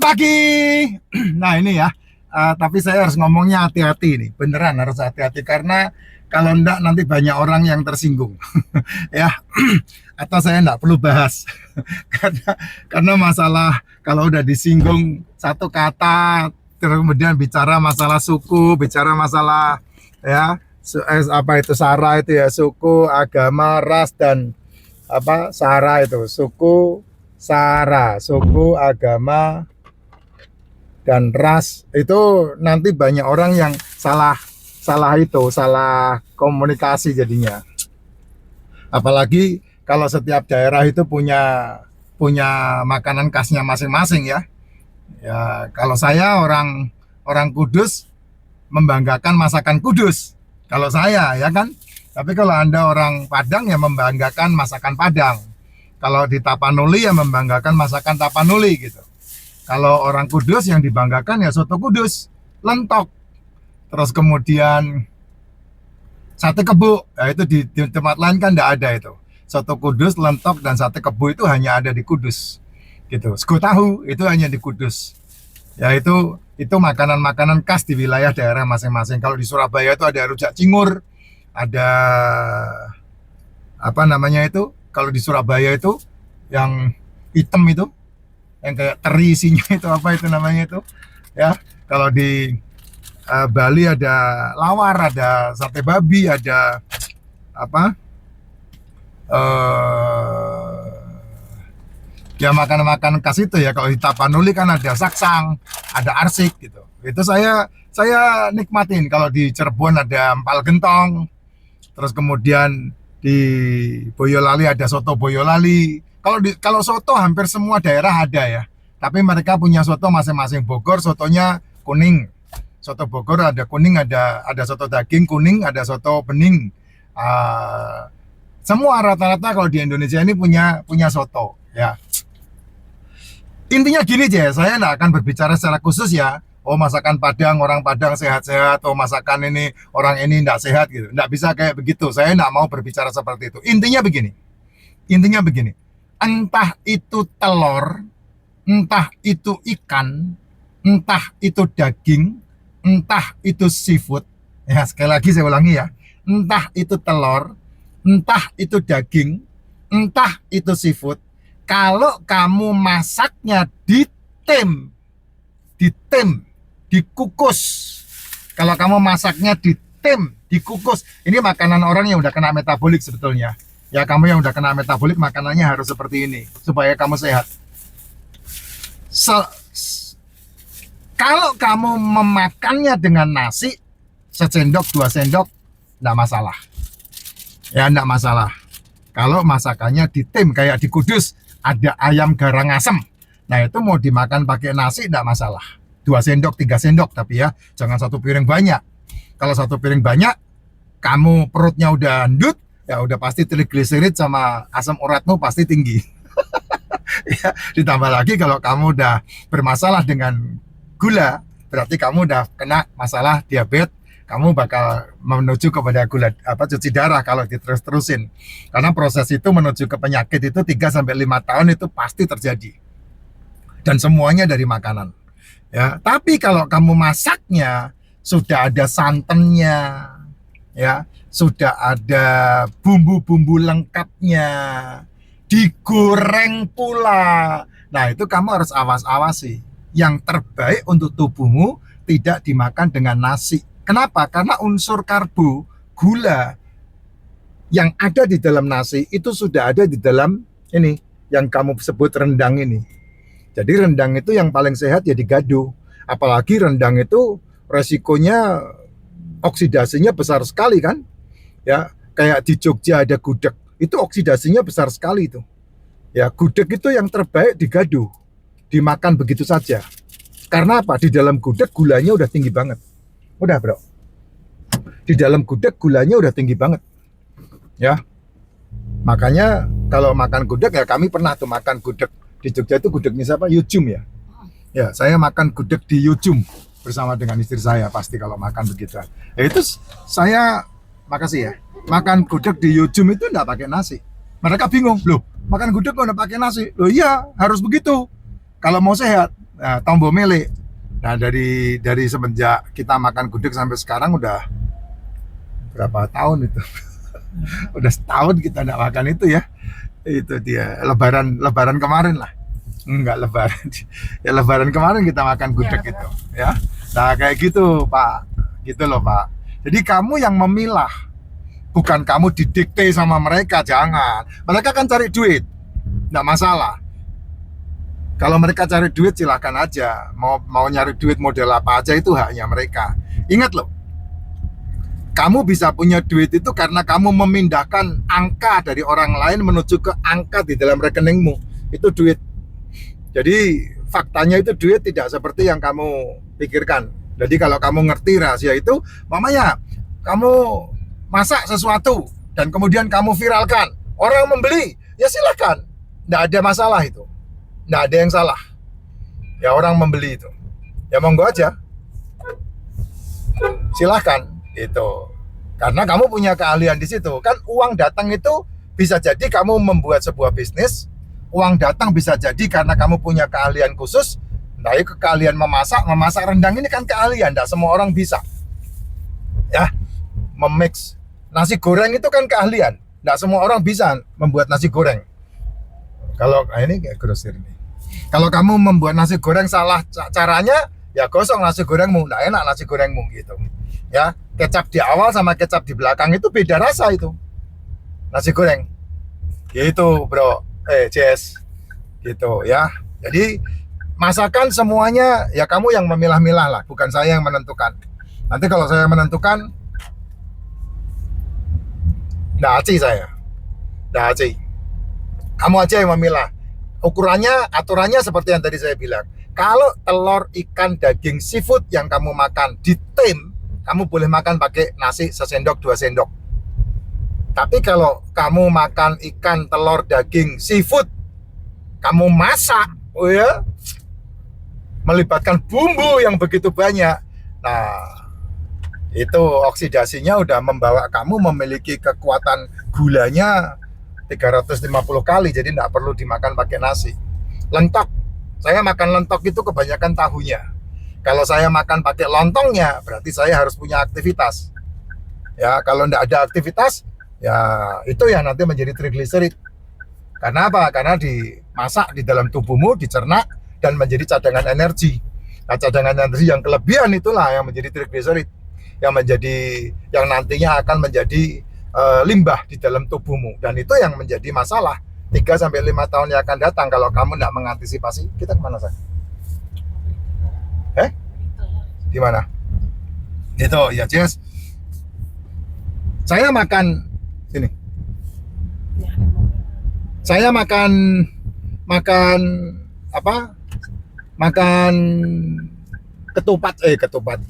Selamat pagi. Nah ini ya, tapi saya harus ngomongnya hati-hati nih. Beneran harus hati-hati karena kalau enggak nanti banyak orang yang tersinggung. Ya, atau saya enggak perlu bahas. Karena masalah kalau udah disinggung satu kata, terus kemudian bicara masalah suku, bicara masalah ya apa itu sara itu ya suku, agama, ras dan apa sara itu suku, sara, suku, agama dan ras itu nanti banyak orang yang salah salah komunikasi jadinya. Apalagi kalau setiap daerah itu punya punya makanan khasnya masing-masing ya. Ya, kalau saya orang orang Kudus membanggakan masakan Kudus. Kalau saya ya kan. Tapi kalau Anda orang Padang ya membanggakan masakan Padang. Kalau di Tapanuli ya membanggakan masakan Tapanuli gitu. Kalau orang Kudus yang dibanggakan ya soto Kudus, lentok. Terus kemudian sate kebo. Nah, itu di tempat lain kan tidak ada itu. Soto Kudus, lentok dan sate kebo itu hanya ada di Kudus. Gitu. Sego tahu itu hanya di Kudus. Ya itu makanan-makanan khas di wilayah daerah masing-masing. Kalau di Surabaya itu ada rujak cingur, ada apa namanya itu? Kalau di Surabaya itu yang hitam itu, yang kayak teri isinya itu apa itu namanya itu? Ya, kalau di Bali ada lawar, ada sate babi, ada apa? Ya makanan-makanan khas itu ya. Kalau di Tapanuli kan ada saksang, ada arsik gitu. Itu saya nikmatin. Kalau di Cirebon ada empal gentong, terus kemudian di Boyolali ada soto Boyolali. Kalau soto hampir semua daerah ada ya. Tapi mereka punya soto masing-masing. Bogor sotonya kuning. Soto Bogor ada kuning, ada soto daging kuning, ada soto bening. Semua rata-rata kalau di Indonesia ini punya soto ya. Intinya gini aja, saya nggak akan berbicara secara khusus ya. Oh masakan Padang, orang Padang sehat-sehat. Oh masakan ini, orang ini nggak sehat gitu. Nggak bisa kayak begitu. Saya nggak mau berbicara seperti itu. Intinya begini. Entah itu telur, entah itu ikan, entah itu daging, entah itu seafood. Ya sekali lagi saya ulangi ya. Entah itu telur, entah itu daging, entah itu seafood. Kalau kamu masaknya tim, dikukus. Kalau kamu masaknya tim, dikukus. Ini makanan orang yang udah kena metabolik sebetulnya. Ya kamu yang udah kena metabolik makanannya harus seperti ini supaya kamu sehat. Kalau kamu memakannya dengan nasi, sesendok, 2 sendok, enggak masalah. Ya enggak masalah. Kalau masakannya tim kayak di Kudus, ada ayam garang asem. Nah itu mau dimakan pakai nasi tidak masalah. 2 sendok, 3 sendok tapi ya jangan 1 piring banyak. Kalau 1 piring banyak, kamu perutnya udah endut, ya udah pasti trigliserid sama asam uratmu pasti tinggi. Ya, ditambah lagi kalau kamu udah bermasalah dengan gula, berarti kamu udah kena masalah diabetes. Kamu bakal menuju kepada gula cuci darah kalau diterus-terusin. Karena proses itu menuju ke penyakit itu 3-5 tahun itu pasti terjadi. Dan semuanya dari makanan. Ya, tapi kalau kamu masaknya sudah ada santannya, ya, sudah ada bumbu-bumbu lengkapnya, digoreng pula. Nah, itu kamu harus awas-awasi. Yang terbaik untuk tubuhmu tidak dimakan dengan nasi. Kenapa? Karena unsur karbo, gula yang ada di dalam nasi itu sudah ada di dalam ini yang kamu sebut rendang ini. Jadi rendang itu yang paling sehat ya digado. Apalagi rendang itu resikonya oksidasinya besar sekali kan? Ya, kayak di Jogja ada gudeg, itu oksidasinya besar sekali itu. Ya, gudeg itu yang terbaik digado. Dimakan begitu saja. Karena apa? Di dalam gudeg gulanya udah tinggi banget. Udah bro, di dalam gudeg gulanya udah tinggi banget ya. Makanya kalau makan gudeg ya kami pernah tuh makan gudeg di Jogja itu gudegnya siapa? Yujum ya. Ya saya makan gudeg di Yujum bersama dengan istri saya pasti kalau makan begitu. Ya itu saya makasih ya. Makan gudeg di Yujum itu enggak pakai nasi. Mereka bingung loh, makan gudeg kok enggak pakai nasi? Loh iya harus begitu kalau mau sehat. Tombo milik. Nah, dari semenjak kita makan gudeg sampai sekarang udah berapa tahun itu? Udah setahun kita nggak makan itu ya. Itu dia lebaran kemarin lah. Enggak lebaran. Ya lebaran kemarin kita makan gudeg gitu ya. Nah, kayak gitu, Pak. Gitu loh, Pak. Jadi kamu yang memilah. Bukan kamu didikte sama mereka, jangan. Mereka kan cari duit. Enggak masalah. Kalau mereka cari duit silakan aja. Mau nyari duit model apa aja itu haknya mereka. Ingat loh. Kamu bisa punya duit itu karena kamu memindahkan angka dari orang lain menuju ke angka di dalam rekeningmu. Itu duit. Jadi faktanya itu duit tidak seperti yang kamu pikirkan. Jadi kalau kamu ngerti rahasia itu, mamanya kamu masak sesuatu dan kemudian kamu viralkan, orang membeli, ya silakan. Nggak ada masalah itu. Nggak ada yang salah. Ya orang membeli itu. Ya monggo aja. Silakan. Itu karena kamu punya keahlian di situ kan. Uang datang itu bisa jadi kamu membuat sebuah bisnis, uang datang bisa jadi karena kamu punya keahlian khusus. Nah, itu keahlian memasak rendang ini kan keahlian, tidak semua orang bisa ya. Memix nasi goreng itu kan keahlian, tidak semua orang bisa membuat nasi goreng. Kalau ini kayak grosir nih, kalau kamu membuat nasi goreng salah caranya, ya gosong nasi gorengmu, tidak enak nasi gorengmu gitu ya. Kecap di awal sama kecap di belakang itu beda rasa itu nasi goreng gitu bro, Jess gitu ya. Jadi masakan semuanya ya kamu yang memilah-milah lah, bukan saya yang menentukan. Nanti kalau saya menentukan nggak aci saya, nggak aci. Kamu aja yang memilah. Ukurannya, aturannya seperti yang tadi saya bilang. Kalau telur, ikan, daging, seafood yang kamu makan di tim, kamu boleh makan pakai nasi sesendok 2 sendok. Tapi kalau kamu makan ikan, telur, daging, seafood, kamu masak, oh ya, melibatkan bumbu yang begitu banyak. Nah, itu oksidasinya udah membawa kamu memiliki kekuatan gulanya 350 kali, jadi nggak perlu dimakan pakai nasi. Lentok, saya makan lentok itu kebanyakan tahunya. Kalau saya makan pakai lontongnya, berarti saya harus punya aktivitas. Ya, kalau nggak ada aktivitas, ya itu yang nanti menjadi trigliserid. Karena apa? Karena dimasak di dalam tubuhmu, dicerna, dan menjadi cadangan energi. Nah, cadangan energi yang kelebihan itulah yang menjadi trigliserid, yang nantinya akan menjadi limbah di dalam tubuhmu. Dan itu yang menjadi masalah 3-5 tahun yang akan datang kalau kamu nggak mengantisipasi. Kita kemana, Say? Di mana? Itu ya, Jess. Saya makan sini. Saya makan apa? Makan ketupat.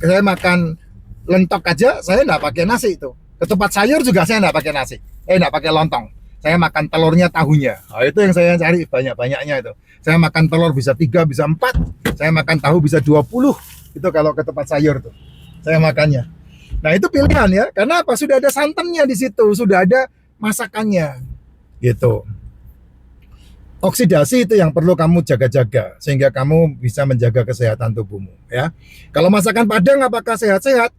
Saya makan lentok aja, saya nggak pakai nasi itu. Ketupat sayur juga saya nggak pakai nasi. Nggak pakai lontong. Saya makan telurnya, tahunya. Nah, itu yang saya cari banyak-banyaknya itu. Saya makan telur bisa 3, bisa 4. Saya makan tahu bisa 20. Itu kalau ketupat sayur tuh. Saya makannya. Nah, itu pilihan ya. Karena apa? Sudah ada santannya di situ, sudah ada masakannya. Gitu. Oksidasi itu yang perlu kamu jaga-jaga sehingga kamu bisa menjaga kesehatan tubuhmu ya. Kalau masakan Padang apakah sehat-sehat?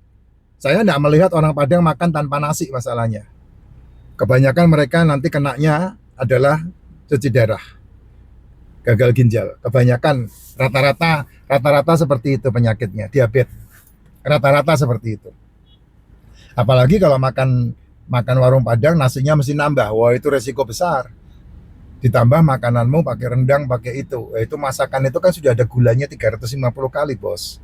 Saya tidak melihat orang Padang makan tanpa nasi masalahnya. Kebanyakan mereka nanti kenanya adalah cuci darah, gagal ginjal. Kebanyakan rata-rata seperti itu penyakitnya, diabetes. Rata-rata seperti itu. Apalagi kalau makan warung Padang nasinya mesti nambah. Wah, itu resiko besar. Ditambah makananmu pakai rendang, pakai itu. Itu masakan itu kan sudah ada gulanya 350 kali, Bos.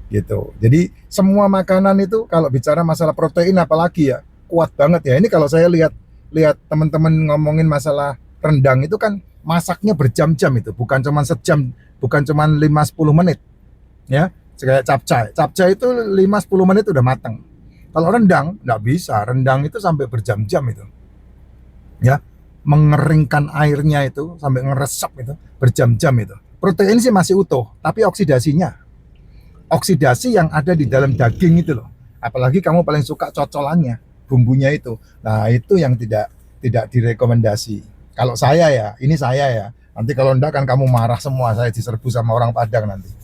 Gitu. Jadi semua makanan itu kalau bicara masalah protein apalagi ya, kuat banget ya. Ini kalau saya lihat teman-teman ngomongin masalah rendang itu kan masaknya berjam-jam itu, bukan cuma sejam, bukan cuma 5-10 menit. Ya, kayak capcay itu 5-10 menit udah matang. Kalau rendang nggak bisa, rendang itu sampai berjam-jam itu. Ya, mengeringkan airnya itu sampai ngeresap itu berjam-jam itu. Protein sih masih utuh, tapi oksidasi yang ada di dalam daging itu loh. Apalagi kamu paling suka cocolannya, bumbunya itu. Nah, itu yang tidak direkomendasi. Kalau saya ya, ini saya ya. Nanti kalau enggak kan kamu marah semua, saya diserbu sama orang Padang nanti.